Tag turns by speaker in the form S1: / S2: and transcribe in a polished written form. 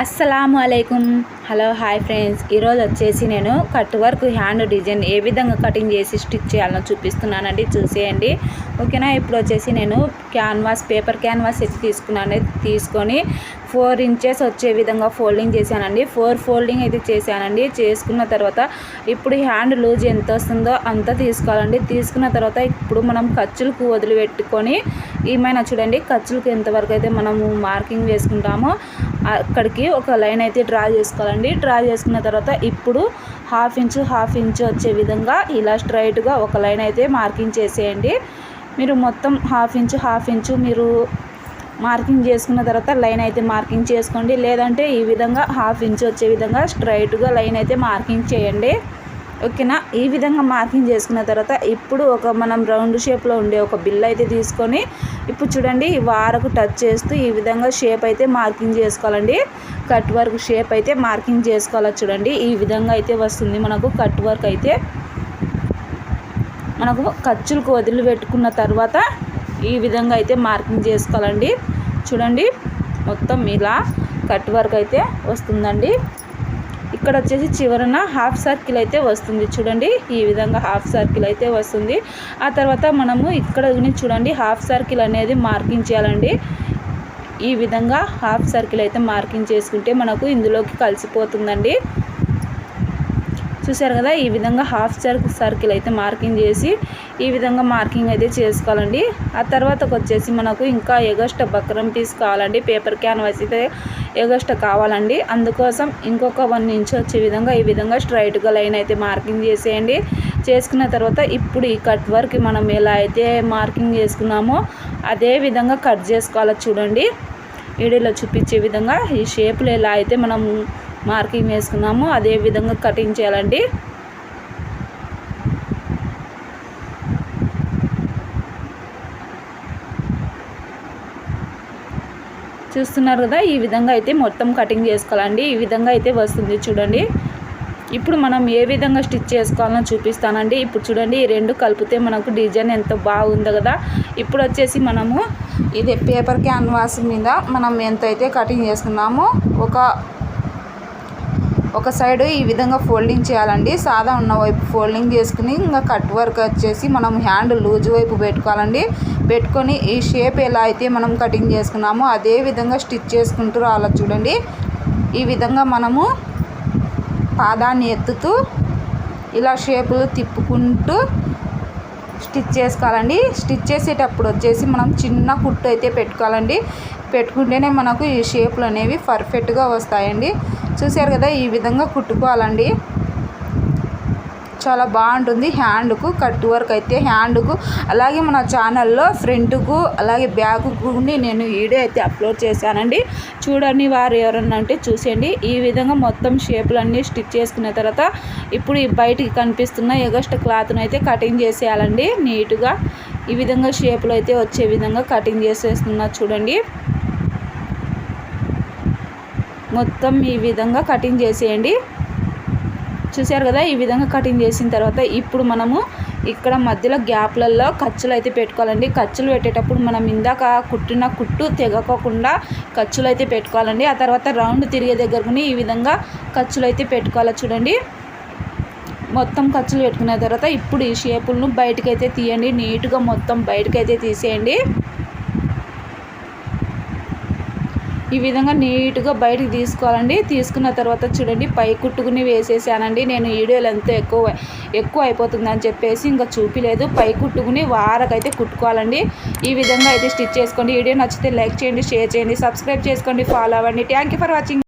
S1: అస్సలాము అలైకుం. Hello hi friends, ఈరోజు వచ్చేసి నేను కట్ వర్క్ హ్యాండ్ డిజైన్ ఏ విధంగా కటింగ్ చేసి స్టిచ్ చేయాలో చూపిస్తున్నానండి, చూసేయండి ఓకేనా. ఇప్పుడు వచ్చేసి నేను పేపర్ క్యాన్వాస్ అయితే తీసుకొని 4 ఇంచెస్ వచ్చే విధంగా ఫోల్డింగ్ చేశానండి. 4 ఫోల్డింగ్ అయితే చేశానండి. చేసుకున్న తర్వాత ఇప్పుడు హ్యాండ్ లూజ్ ఎంత వస్తుందో అంత తీసుకోవాలండి. తీసుకున్న తర్వాత ఇప్పుడు మనం ఖర్చులకు వదిలిపెట్టుకొని ఏమైనా చూడండి, ఖర్చులకు ఎంతవరకు అయితే మనము మార్కింగ్ వేసుకుంటామో అక్కడికి ఒక లైన్ అయితే డ్రా చేసుకోవాలండి. డ్రా చేసుకున్న తర్వాత ఇప్పుడు హాఫ్ ఇంచు వచ్చే విధంగా ఇలా స్ట్రైట్గా ఒక లైన్ అయితే మార్కింగ్ చేసేయండి. మీరు మొత్తం హాఫ్ ఇంచు మీరు మార్కింగ్ చేసుకున్న తర్వాత లైన్ అయితే మార్కింగ్ చేసుకోండి. లేదంటే ఈ విధంగా హాఫ్ ఇంచు వచ్చే విధంగా స్ట్రైట్గా లైన్ అయితే మార్కింగ్ చేయండి ఓకేనా. ఈ విధంగా మార్కింగ్ చేసుకున్న తర్వాత ఇప్పుడు మనం రౌండ్ షేప్లో ఉండే ఒక బిల్ అయితే తీసుకొని ఇప్పుడు చూడండి ఈ వారకు టచ్ చేస్తూ ఈ విధంగా షేప్ అయితే మార్కింగ్ చేసుకోవాలండి. కట్ వర్క్ షేప్ అయితే మార్కింగ్ చేసుకోవాలి. చూడండి ఈ విధంగా అయితే వస్తుంది మనకు కట్ వర్క్ అయితే. మనకు ఖర్చులకు వదిలిపెట్టుకున్న తర్వాత ఈ విధంగా అయితే మార్కింగ్ చేసుకోవాలండి. చూడండి మొత్తం ఇలా కట్ వర్క్ అయితే వస్తుందండి. ఇక్కడ వచ్చేసి చివరన హాఫ్ సర్కిల్ అయితే వస్తుంది. చూడండి ఈ విధంగా హాఫ్ సర్కిల్ అయితే వస్తుంది. ఆ తర్వాత మనము ఇక్కడ చూడండి హాఫ్ సర్కిల్ అనేది మార్కింగ్ చేయాలండి. ఈ విధంగా హాఫ్ సర్కిల్ అయితే మార్కింగ్ చేసుకుంటే మనకు ఇందులోకి కలిసిపోతుందండి. చూసారు కదా, ఈ విధంగా హాఫ్ సర్కిల్ అయితే మార్కింగ్ చేసి ఈ విధంగా మార్కింగ్ అయితే చేసుకోవాలండి. ఆ తర్వాత వచ్చేసి మనకు ఇంకా ఎగస్ట్రా బక్రం పీస్ కావాలండి. పేపర్ క్యాన్వాస్ అయితే ఎగస్ట్రా కావాలండి. అందుకోసం ఇంకొక 1 ఇంచ్ వచ్చే విధంగా ఈ విధంగా స్ట్రైట్గా లైన్ అయితే మార్కింగ్ చేసేయండి. చేసుకున్న తర్వాత ఇప్పుడు ఈ కట్ వర్క్ మనం ఎలా అయితే మార్కింగ్ చేసుకున్నామో అదే విధంగా కట్ చేసుకోవాలి. చూడండి వీడియోలో చూపించే విధంగా ఈ షేప్లో ఎలా అయితే మనం మార్కింగ్ వేసుకున్నామో అదే విధంగా కటింగ్ చేయాలండి. చూస్తున్నారు కదా, ఈ విధంగా అయితే మొత్తం కటింగ్ చేసుకోవాలండి. ఈ విధంగా అయితే వస్తుంది చూడండి. ఇప్పుడు మనం ఏ విధంగా స్టిచ్ చేసుకోవాలో చూపిస్తానండి. ఇప్పుడు చూడండి ఈ రెండు కలిపితే మనకు డిజైన్ ఎంత బాగుందో కదా. ఇప్పుడు వచ్చేసి మనము ఇది పేపర్ క్యాన్వాస్ మీద మనం ఎంతైతే కటింగ్ చేసుకున్నామో ఒక సైడ్ ఈ విధంగా ఫోల్డింగ్ చేయాలండి. సాదా ఉన్న వైపు ఫోల్డింగ్ చేసుకుని ఇంకా కట్ వర్క్ వచ్చేసి మనం హ్యాండ్ లూజ్ వైపు పెట్టుకోవాలండి. పెట్టుకొని ఈ షేప్ ఎలా అయితే మనం కటింగ్ చేసుకున్నామో అదే విధంగా స్టిచ్ చేసుకుంటూ రావాలి. చూడండి ఈ విధంగా మనము పాదాన్ని ఎత్తుతూ ఇలా షేపులు తిప్పుకుంటూ స్టిచ్ చేసుకోవాలండి. స్టిచ్ చేసేటప్పుడు వచ్చేసి మనం చిన్న కుట్టు అయితే పెట్టుకోవాలండి. పెట్టుకుంటేనే మనకు ఈ షేపులు అనేవి పర్ఫెక్ట్గా వస్తాయండి. చూసారు కదా, ఈ విధంగా కుట్టుకోవాలండి. చాలా బాగుంటుంది హ్యాండ్కు కట్ వర్క్ అయితే. హ్యాండ్కు అలాగే మన ఛానల్లో ఫ్రంట్కు అలాగే బ్యాక్కు నేను వీడియో అయితే అప్లోడ్ చేశానండి. చూడండి వారు ఎవరన్నా అంటే చూసేయండి. ఈ విధంగా మొత్తం షేపులన్నీ స్టిచ్ చేసుకున్న తర్వాత ఇప్పుడు ఈ బయటికి కనిపిస్తున్న ఎగస్ట్రా క్లాత్ను అయితే కటింగ్ చేసేయాలండి. నీట్గా ఈ విధంగా షేపులు అయితే వచ్చే విధంగా కటింగ్ చేసేస్తున్నా. చూడండి మొత్తం ఈ విధంగా కటింగ్ చేసేయండి. చూసారు కదా, ఈ విధంగా కటింగ్ చేసిన తర్వాత ఇప్పుడు మనము ఇక్కడ మధ్యలో గ్యాప్లలో ఖర్చులు అయితే పెట్టుకోవాలండి. ఖర్చులు పెట్టేటప్పుడు మనం ఇందాక కుట్టిన కుట్టు తెగకోకుండా ఖర్చులు అయితే పెట్టుకోవాలండి. ఆ తర్వాత రౌండ్ తిరిగే దగ్గరకుని ఈ విధంగా ఖర్చులు అయితే పెట్టుకోవాలి. చూడండి మొత్తం ఖర్చులు పెట్టుకున్న తర్వాత ఇప్పుడు ఈ షేపులను బయటకైతే తీయండి. నీట్గా మొత్తం బయటకైతే తీసేయండి. ఈ విధంగా నీట్గా బయటికి తీసుకోవాలండి. తీసుకున్న తర్వాత చూడండి పై కుట్టుకుని వేసేసానండి. నేను వీడియోలు ఎంతో ఎక్కువ అయిపోతుందని చెప్పేసి ఇంకా చూపిలేదు. పై కుట్టుకుని వారకైతే కుట్టుకోవాలండి. ఈ విధంగా అయితే స్టిచ్ చేసుకోండి. వీడియో నచ్చితే లైక్ చేయండి, షేర్ చేయండి, సబ్స్క్రైబ్ చేసుకోండి, ఫాలో అవ్వండి. Thank you for watching.